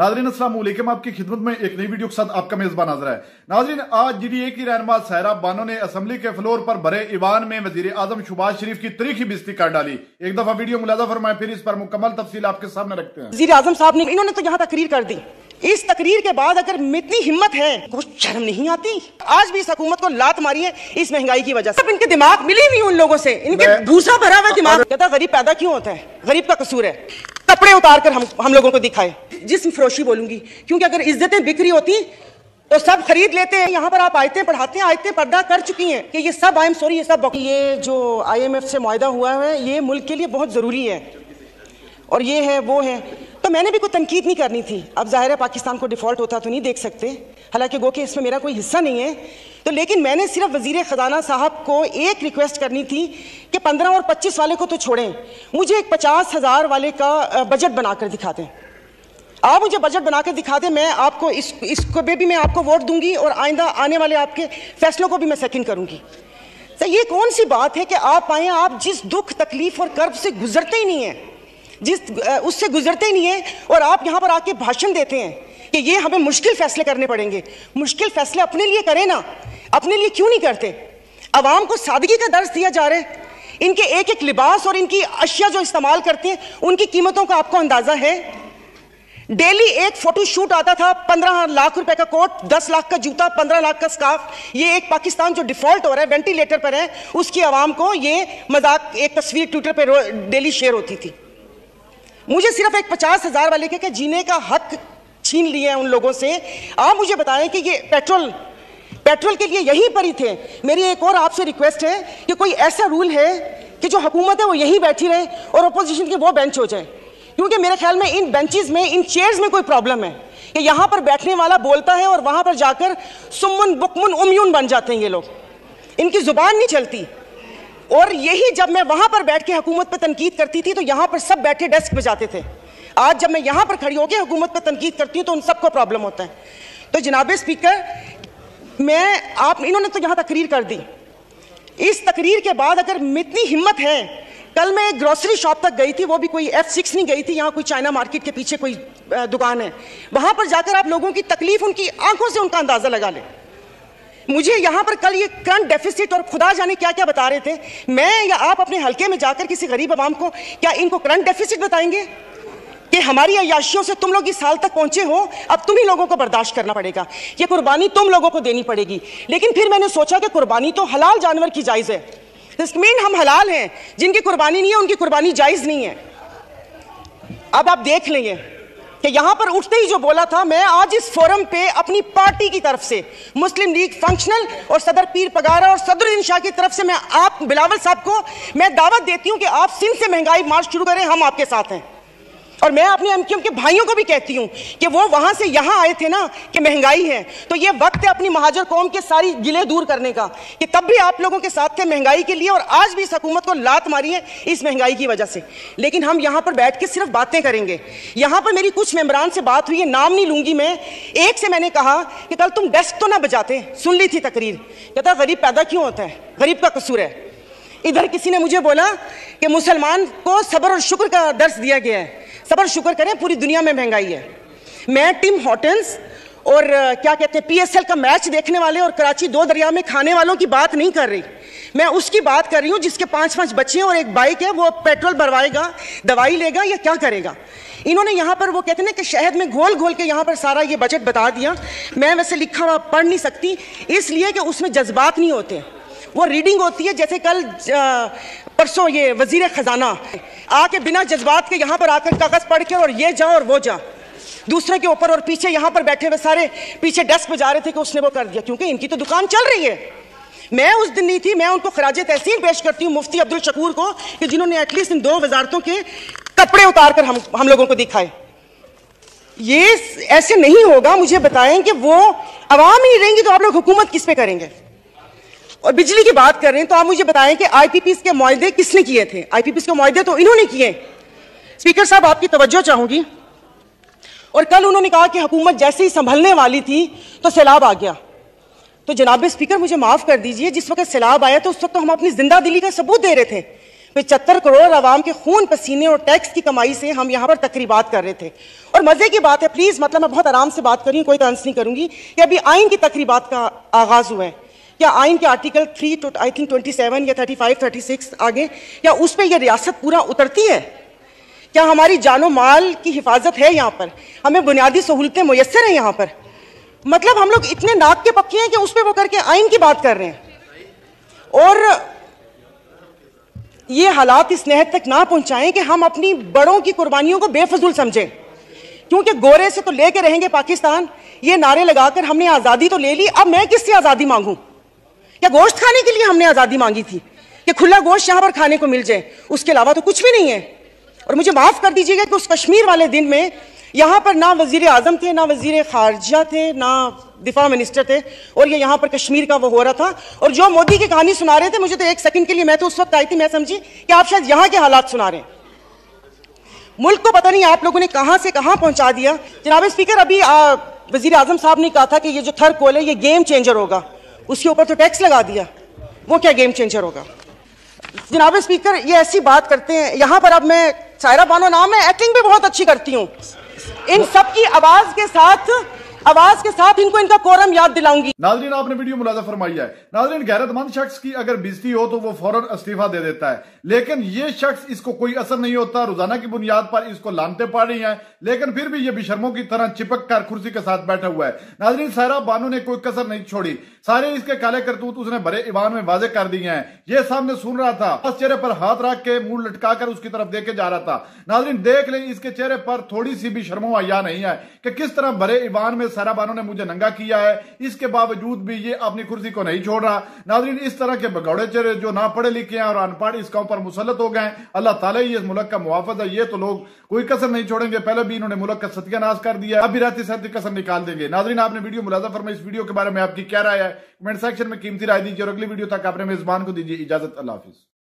नाजरीन अस्सलाम वालेकुम, आपकी खिदमत में एक नई वीडियो के साथ आपका मेजबान हाजिर है। नाजरीन, आज GDA की रहनुमा सहरा बानो ने असम्बली के फ्लोर पर भरे ईवान में वजीर आजम शहबाज शरीफ की तरीखी बेइज्जती कर डाली। एक दफा वीडियो मुलाजा फरमाएं, फिर इस पर मुकम्मल तफसील आपके सामने रखते हैं। वजीर आजम साहब ने इन्होंने तो यहाँ तकरीर कर दी। इस तकरीर के बाद अगर इतनी हिम्मत है, कुछ शर्म नहीं आती? आज भी इस हुकूमत को लात मारी है इस महंगाई की वजह से। इनके दिमाग मिली नहीं उन लोगों से, इनके भूसा भरा हुआ दिमाग। कहता गरीब पैदा क्यों होता है? गरीब का कसूर है। कपड़े उतार कर हम लोगों को दिखाए। जिस्म फरोशी बोलूंगी, क्योंकि अगर इज्जतें बिक्री होती तो सब खरीद लेते हैं। यहाँ पर आप आयतें पढ़ाते हैं, आयतें पर्दा कर चुकी हैं कि ये सब आई एम सॉरी, ये सब ये जो IMF से मुआहदा हुआ है ये मुल्क के लिए बहुत ज़रूरी है और ये है वो है। तो मैंने भी कोई तनकीद नहीं करनी थी। अब जाहिर है पाकिस्तान को डिफ़ॉल्ट होता तो नहीं देख सकते, हालांकि गो कि इसमें मेरा कोई हिस्सा नहीं है। तो लेकिन मैंने सिर्फ वज़ीर ख़जाना साहब को एक रिक्वेस्ट करनी थी कि 15 और 25 वाले को तो छोड़ें, मुझे एक 50,000 वाले का बजट बनाकर दिखा दें। आप मुझे बजट बनाकर दिखा दें, मैं आपको इसको भी मैं आपको वोट दूंगी और आइंदा आने वाले आपके फैसलों को भी मैं सेकंड करूंगी। तो ये कौन सी बात है कि आप आए, आप जिस दुख तकलीफ और कर्ब से गुजरते ही नहीं हैं, उससे गुजरते ही नहीं है, और आप यहाँ पर आके भाषण देते हैं कि ये हमें मुश्किल फैसले करने पड़ेंगे। मुश्किल फैसले अपने लिए करें ना, अपने लिए क्यों नहीं करते? अवाम को सादगी का दर्स दिया जा रहा है। इनके एक एक लिबास और इनकी अशिया जो इस्तेमाल करते हैं उनकी कीमतों का आपको अंदाजा है? डेली एक फोटो शूट आता था, 15 लाख रुपए का कोट, 10 लाख का जूता, 15 लाख का स्कार्फ। ये एक पाकिस्तान जो डिफॉल्ट हो रहा है, वेंटिलेटर पर है, उसकी आवाम को ये मजाक एक तस्वीर ट्विटर पर डेली शेयर होती थी। मुझे सिर्फ एक 50,000 वाले के जीने का हक छीन लिया है उन लोगों से। आप मुझे बताएं कि ये पेट्रोल के लिए यहीं पर ही थे। मेरी एक और आपसे रिक्वेस्ट है कि कोई ऐसा रूल है कि जो हुकूमत है वो यहीं बैठी रहे और अपोजिशन के वो बेंच हो जाए, क्योंकि मेरे ख्याल में इन बेंचेस में, इन चेयर्स में कोई प्रॉब्लम है कि यहाँ पर बैठने वाला बोलता है और वहाँ पर जाकर सुम्मुन बुकमुन उम्यून बन जाते हैं ये लोग, इनकी जुबान नहीं चलती। और यही जब मैं वहाँ पर बैठ के हुकूमत पर तनकीद करती थी तो यहाँ पर सब बैठे डेस्क बजाते थे। आज जब मैं यहाँ पर खड़ी होकर हुकूमत पर तनकीद करती हूँ तो उन सबको प्रॉब्लम होता है। तो जनाब स्पीकर, इन्होंने तो यहाँ तकरीर कर दी। इस तकरीर के बाद अगर इतनी हिम्मत है, कल मैं एक ग्रोसरी शॉप तक गई थी, वो भी कोई F6 नहीं गई थी, यहाँ कोई चाइना मार्केट के पीछे कोई दुकान है, वहाँ पर जाकर आप लोगों की तकलीफ, उनकी आंखों से उनका अंदाज़ा लगा लें। मुझे यहाँ पर कल ये करंट डेफिसिट और खुदा जाने क्या क्या बता रहे थे। मैं या आप अपने हल्के में जाकर किसी गरीब आवाम को क्या इनको करंट डेफिसिट बताएंगे कि हमारी अय्याशियों से तुम लोग इस साल तक पहुंचे हो, अब तुम ही लोगों को बर्दाश्त करना पड़ेगा, ये कुर्बानी तुम लोगों को देनी पड़ेगी। लेकिन फिर मैंने सोचा कि कुर्बानी तो हलाल जानवर की जायज़ है। मीन हम हलाल हैं, जिनकी कुर्बानी नहीं है उनकी कुर्बानी जायज़ नहीं है। अब आप देख लेंगे कि यहाँ पर उठते ही जो बोला था, मैं आज इस फोरम पे अपनी पार्टी की तरफ से, मुस्लिम लीग फंक्शनल और सदर पीर पगारा और सदरुद्दीन शाह की तरफ से मैं आप बिलावल साहब को मैं दावत देती हूँ कि आप सिंध से महंगाई मार्च शुरू करें, हम आपके साथ हैं। और मैं अपने MQM के भाइयों को भी कहती हूँ कि वो वहाँ से यहाँ आए थे ना कि महंगाई है, तो ये वक्त है अपनी महाजर कौम के सारी गिले दूर करने का, कि तब भी आप लोगों के साथ थे महंगाई के लिए और आज भी इस हुकूमत को लात मारी है इस महंगाई की वजह से। लेकिन हम यहाँ पर बैठ के सिर्फ बातें करेंगे। यहाँ पर मेरी कुछ मेंबरान से बात हुई है, नाम नहीं लूंगी मैं। एक से मैंने कहा कि कल तुम डेस्क तो ना बजाते, सुन ली थी तकरीर, कहता गरीब पैदा क्यों होता है? गरीब का कसूर है। इधर किसी ने मुझे बोला कि मुसलमान को सब्र और शुक्र का दर्स दिया गया है, सब्र शुक्र करें, पूरी दुनिया में महंगाई है। मैं टिम हॉटन्स और क्या कहते हैं PSL का मैच देखने वाले और कराची 2 दरिया में खाने वालों की बात नहीं कर रही, मैं उसकी बात कर रही हूँ जिसके 5-5 बच्चे और एक बाइक है, वो पेट्रोल भरवाएगा, दवाई लेगा या क्या करेगा? इन्होंने यहाँ पर वो कहते हैं कि शहद में घोल घोल के यहाँ पर सारा ये बजट बता दिया। मैं वैसे लिखा हुआ पढ़ नहीं सकती, इसलिए कि उसमें जज्बात नहीं होते, वो रीडिंग होती है। जैसे कल परसों ये वजीर खजाना आके बिना जज्बात के यहाँ पर आकर कागज पढ़ के और ये जा और वो जा दूसरे के ऊपर, और पीछे यहाँ पर बैठे हुए सारे पीछे डेस्क बजा रहे थे कि उसने वो कर दिया, क्योंकि इनकी तो दुकान चल रही है। मैं उस दिन नहीं थी, मैं उनको खराजे तहसीन पेश करती हूँ मुफ्ती अब्दुल शकूर को कि जिन्होंने एटलीस्ट इन 2 वजारतों के कपड़े उतार कर हम लोगों को दिखाए। ये ऐसे नहीं होगा। मुझे बताएं कि वो अवाम ही रहेंगी तो आप लोग हुकूमत किस पे करेंगे? और बिजली की बात कर रहे हैं तो आप मुझे बताएं कि IPPs के मुआहदे किसने किए थे? IPPs के मुआहदे तो इन्होंने किए। स्पीकर साहब, आपकी तवज्जो चाहूंगी। और कल उन्होंने कहा कि हुकूमत जैसे ही संभलने वाली थी तो सैलाब आ गया। तो जनाब स्पीकर, मुझे माफ कर दीजिए, जिस वक्त सैलाब आया तो उस वक्त तो हम अपनी जिंदा दिली का सबूत दे रहे थे। 75 करोड़ आवाम के खून पसीने और टैक्स की कमाई से हम यहाँ पर तकरीबात कर रहे थे। और मजे की बात है, प्लीज मतलब मैं बहुत आराम से बात कर रही हूँ, कोई तंज नहीं करूंगी, कि अभी आइन की तकरीबात का आगाज हुआ है। क्या आइन के आर्टिकल 3 आई थिंक 27 या 35, 36 आगे, क्या उस पर यह रियासत पूरा उतरती है? क्या हमारी जानो माल की हिफाजत है यहाँ पर? हमें बुनियादी सहूलतें मुयस्सर हैं यहाँ पर? मतलब हम लोग इतने नाक के पक्के हैं कि उस पर वो करके आइन की बात कर रहे हैं। और ये हालात इस नहद तक ना पहुंचाएं कि हम अपनी बड़ों की कुर्बानियों को बेफजूल समझें, क्योंकि गोरे से तो लेके रहेंगे पाकिस्तान, ये नारे लगाकर हमने आजादी तो ले ली, अब मैं किससे आजादी मांगूं? क्या गोश्त खाने के लिए हमने आजादी मांगी थी कि खुला गोश्त यहां पर खाने को मिल जाए? उसके अलावा तो कुछ भी नहीं है। और मुझे माफ कर दीजिएगा कि उस कश्मीर वाले दिन में यहां पर ना वजीर आजम थे, ना वजीर खारजा थे, ना दिफा मिनिस्टर थे, और ये यहां पर कश्मीर का वो हो रहा था। और जो मोदी की कहानी सुना रहे थे, मुझे तो एक सेकंड के लिए, मैं तो उस वक्त आई थी, मैं समझी कि आप शायद यहां के हालात सुना रहे हैं। मुल्क को पता नहीं आप लोगों ने कहां से कहां पहुंचा दिया। जनाब स्पीकर, अभी वजीर आजम साहब ने कहा था कि ये जो थर कोल है ये गेम चेंजर होगा, उसके ऊपर तो टैक्स लगा दिया, वो क्या गेम चेंजर होगा? जनाब स्पीकर, ये ऐसी बात करते हैं यहां पर। अब मैं, सायरा बानो नाम है, एक्टिंग भी बहुत अच्छी करती हूं, इन सबकी आवाज के साथ इनको इनका कोरम याद दिलाऊंगी। नाज़रीन, आपने वीडियो मुलाजा फरमाई है। नाज़रीन, गैरतमंद शख्स की अगर बेइज्जती हो तो वो फौरन इस्तीफा दे देता है, लेकिन ये शख्स, इसको कोई असर नहीं होता, रोजाना की बुनियाद पर इसको लानते पड़ रही हैं, लेकिन फिर भी ये बेशर्मों की तरह चिपक कर कुर्सी के साथ बैठा हुआ है। नाज़रीन, सायरा बानो ने कोई कसर नहीं छोड़ी, सारे इसके काले करतूत उसने बड़े ईवान में वाजे कर दिए हैं। ये सामने सुन रहा था, बस चेहरे पर हाथ रख के मुंह लटका कर उसकी तरफ देखे जा रहा था। नाज़रीन, देख लें इसके चेहरे पर थोड़ी सी भी शर्मो हया नहीं है कि किस तरह बड़े ईवान में सायरा बानो ने मुझे नंगा किया है, इसके बावजूद भी ये अपनी कुर्सी को नहीं छोड़ रहा। नाज़रीन, इस तरह के भगौड़े चेहरे जो ना पढ़े लिखे हैं और अनपढ़ इसका ऊपर मुसल्लत हो गए, अल्लाह ताला ही इस मुल्क का मुहाफ़िज़ है, ये तो लोग कोई कसर नहीं छोड़ेंगे। पहले भी इन्होंने मुल्क का सत्यानाश कर दिया, अब भी रहती सहती कसर निकाल देंगे। नाज़रीन, आपने वीडियो मुलाजा फरमाई, इस वीडियो के बारे में आपकी क्या राय है? कमेंट सेक्शन में कीमती राय दीजिए और अगली वीडियो तक अपने मेजबान को दीजिए इजाजत। अल्लाह हाफिज।